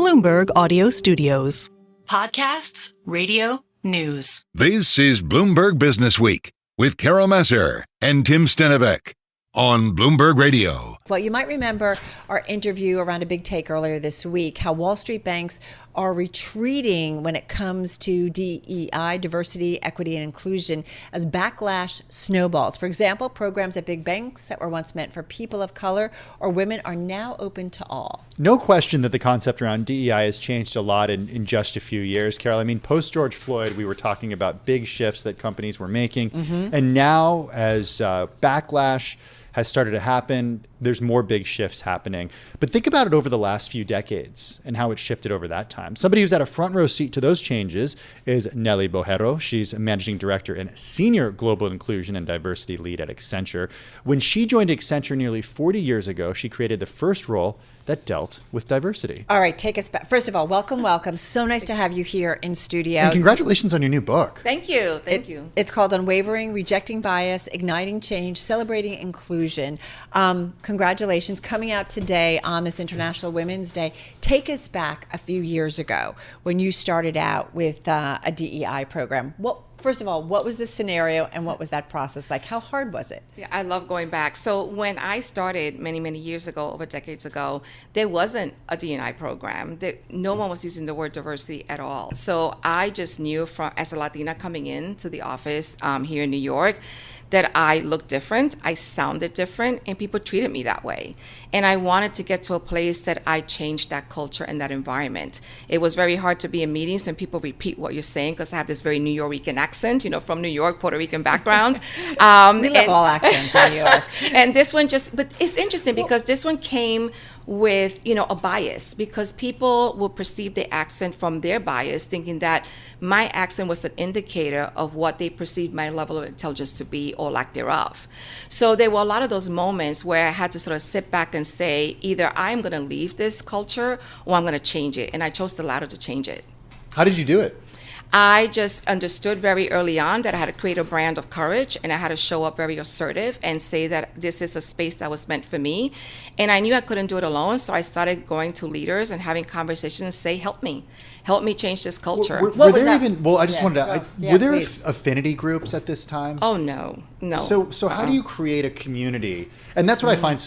Bloomberg Audio Studios. Podcasts, radio, news. This is Bloomberg Businessweek with Carol Massar and Tim Stenovec on Bloomberg Radio. Well, you might remember our interview around a big take earlier this week, how Wall Street banks are retreating when it comes to DEI, diversity, equity, and inclusion, as backlash snowballs. For example, programs at big banks that were once meant for people of color or women are now open to all. No question that the concept around DEI has changed a lot in just a few years, Carol. I mean, post George Floyd, we were talking about big shifts that companies were making. And now as backlash has started to happen, there's more big shifts happening. But think about it over the last few decades and how it shifted over that time. Somebody who's had a front row seat to those changes is Nellie Borrero. She's a managing director and senior global inclusion and diversity lead at Accenture. When she joined Accenture nearly 40 years ago, she created the first role that dealt with diversity. All right, take us back. First of all, welcome. So nice to have you here in studio. And congratulations on your new book. Thank you. Thank you. It's called Unwavering, Rejecting Bias, Igniting Change, Celebrating Inclusion. Congratulations, coming out today on this International Women's Day. Take us back a few years ago when you started out with a DEI program. First of all, what was the scenario and what was that process like? How hard was it? Yeah, I love going back. So when I started many years ago, over decades ago, there wasn't a D&I program. No one was using the word diversity at all. So I just knew as a Latina coming into the office here in New York, that I looked different, I sounded different, and people treated me that way. And I wanted to get to a place that I changed that culture and that environment. It was very hard to be in meetings and people repeat what you're saying because I have this very New Yorican accent, from New York, Puerto Rican background. We love all accents in New York. And this one but it's interesting because this one came with, a bias, because people will perceive the accent from their bias, thinking that my accent was an indicator of what they perceived my level of intelligence to be or lack thereof. So there were a lot of those moments where I had to sort of sit back and say, either I'm going to leave this culture or I'm going to change it. And I chose the latter to change it. How did you do it? I just understood very early on that I had to create a brand of courage, and I had to show up very assertive and say that this is a space that was meant for me. And I knew I couldn't do it alone, so I started going to leaders and having conversations and say, help me change this culture. Were there affinity groups at this time? Oh, no. So how do you create a community? And that's what I find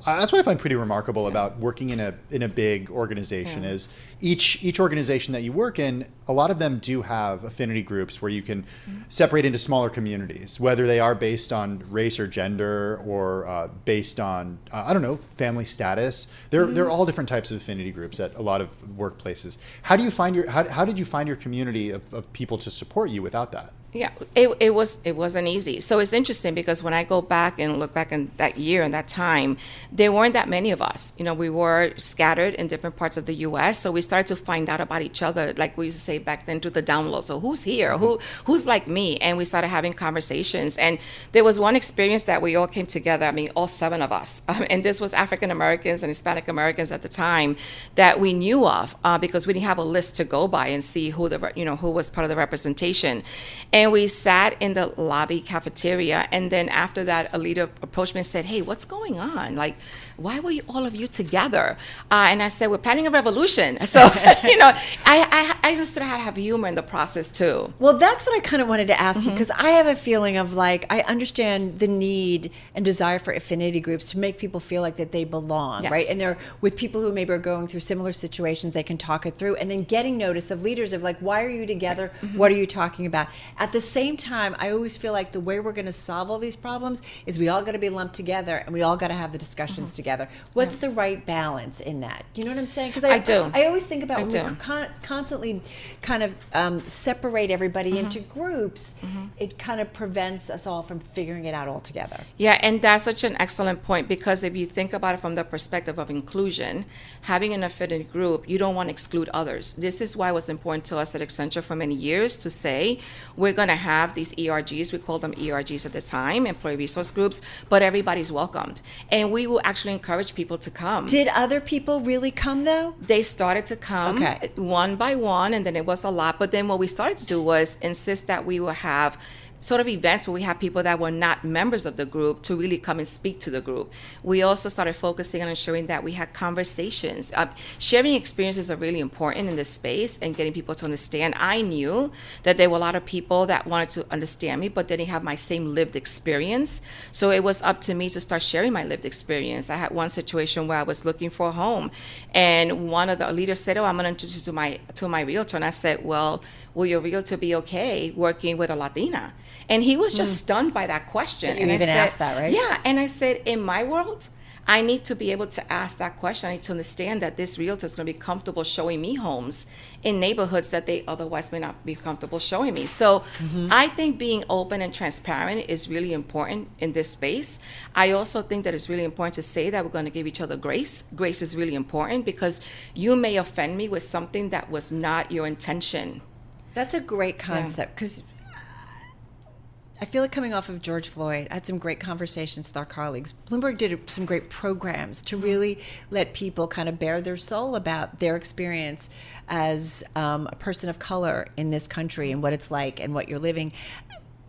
that's what I find pretty remarkable about working in a big organization is each organization that you work in, a lot of them do have affinity groups where you can separate into smaller communities, whether they are based on race or gender or based on, family status. They're all different types of affinity groups at a lot of workplaces. How did you find your community of people to support you without that? Yeah, it wasn't easy. So it's interesting because when I go back and look back in that year and that time, there weren't that many of us. We were scattered in different parts of the U.S. So we started to find out about each other, like we used to say back then, through the download. So who's here? Who's like me? And we started having conversations. And there was one experience that we all came together. I mean, all 7 of us. And this was African Americans and Hispanic Americans at the time that we knew of because we didn't have a list to go by and see who was part of the representation. And we sat in the lobby cafeteria, and then after that, a leader approached me and said, "Hey, what's going on? Like, why were all of you together?" And I said, "We're planning a revolution." So, I just sort of had to have humor in the process too. Well, that's what I kind of wanted to ask you, because I have a feeling of I understand the need and desire for affinity groups to make people feel like that they belong, Yes. right? And they're with people who maybe are going through similar situations, they can talk it through, and then getting notice of leaders of why are you together? What are you talking about? At the same time, I always feel like the way we're going to solve all these problems is we all got to be lumped together and we all got to have the discussions together. What's the right balance in that? Do you know what I'm saying? Because I do. I always think about when we constantly kind of separate everybody into groups, it kind of prevents us all from figuring it out all together. Yeah, and that's such an excellent point, because if you think about it from the perspective of inclusion, having an affinity group, you don't want to exclude others. This is why it was important to us at Accenture for many years to say, we're going to have these ERGs, we call them ERGs at the time, employee resource groups, but everybody's welcomed. And we will actually encourage people to come. Did other people really come though? They started to come one by one, and then it was a lot. But then what we started to do was insist that we will have sort of events where we have people that were not members of the group to really come and speak to the group. We also started focusing on ensuring that we had conversations. Sharing experiences are really important in this space and getting people to understand. I knew that there were a lot of people that wanted to understand me, but didn't have my same lived experience. So it was up to me to start sharing my lived experience. I had one situation where I was looking for a home, and one of the leaders said, "Oh, I'm going to introduce you to my realtor." And I said, "Well, will your realtor be okay working with a Latina?" And he was just stunned by that question. That you and even I said, asked that, right? Yeah. And I said, in my world, I need to be able to ask that question. I need to understand that this realtor is going to be comfortable showing me homes in neighborhoods that they otherwise may not be comfortable showing me. So I think being open and transparent is really important in this space. I also think that it's really important to say that we're going to give each other grace. Grace is really important because you may offend me with something that was not your intention. That's a great concept because I feel like coming off of George Floyd, I had some great conversations with our colleagues. Bloomberg did some great programs to really let people kind of bare their soul about their experience as a person of color in this country and what it's like and what you're living.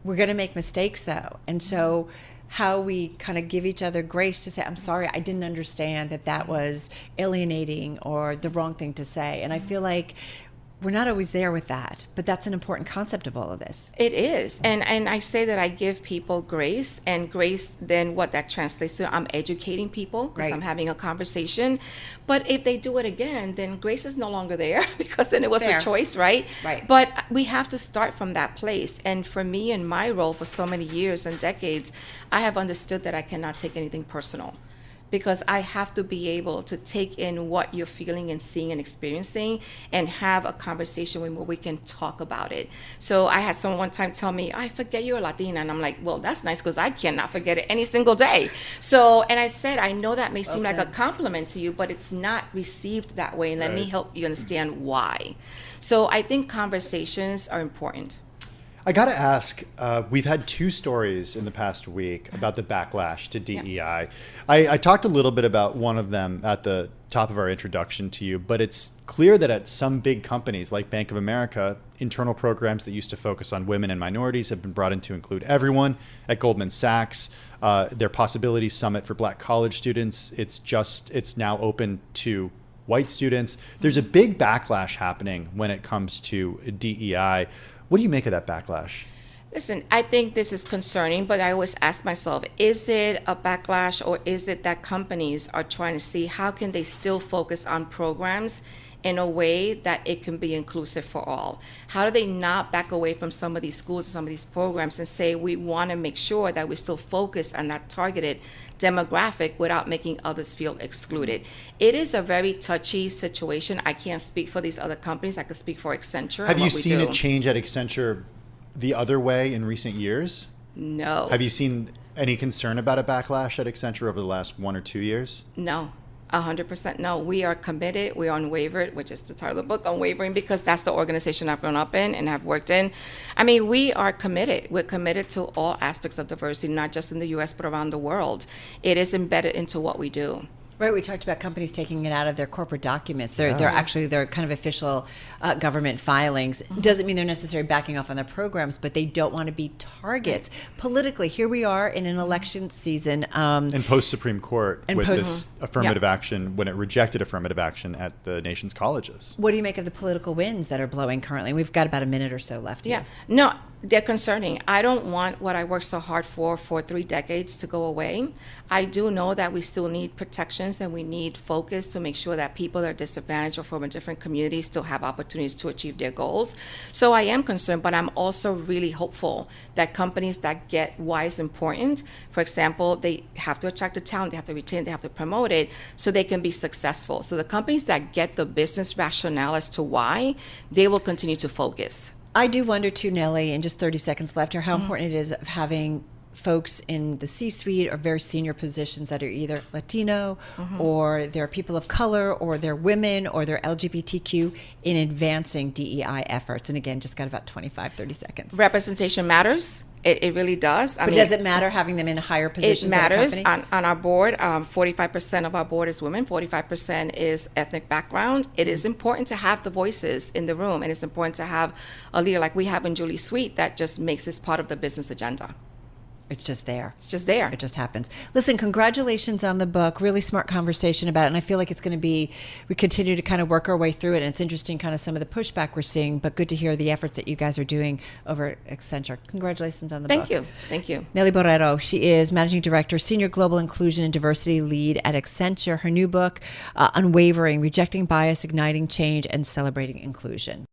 We're going to make mistakes, though. And so how we kind of give each other grace to say, I'm sorry, I didn't understand that was alienating or the wrong thing to say. And I feel like we're not always there with that, but that's an important concept of all of this. It is. And I say that I give people grace, and grace, then what that translates to, I'm educating people because I'm having a conversation. But if they do it again, then grace is no longer there because then it was a choice, right? Right. But we have to start from that place. And for me, in my role for so many years and decades, I have understood that I cannot take anything personal, because I have to be able to take in what you're feeling and seeing and experiencing and have a conversation where we can talk about it. So I had someone one time tell me, I forget you're a Latina. And I'm like, well, that's nice because I cannot forget it any single day. So, and I said, I know that may seem like a compliment to you, but it's not received that way. And let me help you understand why. So I think conversations are important. I got to ask, we've had two stories in the past week about the backlash to DEI. Yeah. I talked a little bit about one of them at the top of our introduction to you, but it's clear that at some big companies like Bank of America, internal programs that used to focus on women and minorities have been brought in to include everyone. At Goldman Sachs, their Possibilities Summit for Black college students, it's now open to white students. There's a big backlash happening when it comes to DEI. What do you make of that backlash? Listen, I think this is concerning, but I always ask myself, is it a backlash or is it that companies are trying to see how can they still focus on programs in a way that it can be inclusive for all? How do they not back away from some of these schools and some of these programs and say we want to make sure that we still focus on that targeted demographic without making others feel excluded? It is a very touchy situation. I can't speak for these other companies. I could speak for Accenture. Have you seen it change at Accenture the other way in recent years? No. Have you seen any concern about a backlash at Accenture over the last 1 or 2 years? No. 100% no. We are committed. We are unwavering, which is the title of the book, Unwavering, because that's the organization I've grown up in and have worked in. I mean, we are committed. We're committed to all aspects of diversity, not just in the U.S., but around the world. It is embedded into what we do. Right, we talked about companies taking it out of their corporate documents. They're kind of official government filings. Doesn't mean they're necessarily backing off on their programs, but they don't want to be targets politically. Here we are in an election season. And post-Supreme Court with this affirmative action, when it rejected affirmative action at the nation's colleges. What do you make of the political winds that are blowing currently? We've got about a minute or so left here. No, they're concerning. I don't want what I worked so hard for 3 decades to go away. I do know that we still need protections and we need focus to make sure that people that are disadvantaged or from a different community still have opportunities to achieve their goals. So I am concerned, but I'm also really hopeful that companies that get why it's important, for example, they have to attract the talent, they have to retain, they have to promote it so they can be successful. So the companies that get the business rationale as to why, they will continue to focus. I do wonder too, Nellie, in just 30 seconds left here, how important it is of having folks in the C-suite or very senior positions that are either Latino or they're people of color or they're women or they're LGBTQ in advancing DEI efforts. And again, just got about 30 seconds. Representation matters. It really does. But does it matter having them in higher positions? It matters. At a company? On our board, 45% of our board is women, 45% is ethnic background. It is important to have the voices in the room, and it's important to have a leader like we have in Julie Sweet that just makes this part of the business agenda. It's just there. It's just there. It just happens. Listen, congratulations on the book. Really smart conversation about it. And I feel like it's going to be, we continue to kind of work our way through it. And it's interesting kind of some of the pushback we're seeing, but good to hear the efforts that you guys are doing over at Accenture. Congratulations on the book. Thank you. Thank you. Nellie Borrero, she is Managing Director, Senior Global Inclusion and Diversity Lead at Accenture. Her new book, Unwavering, Rejecting Bias, Igniting Change, and Celebrating Inclusion.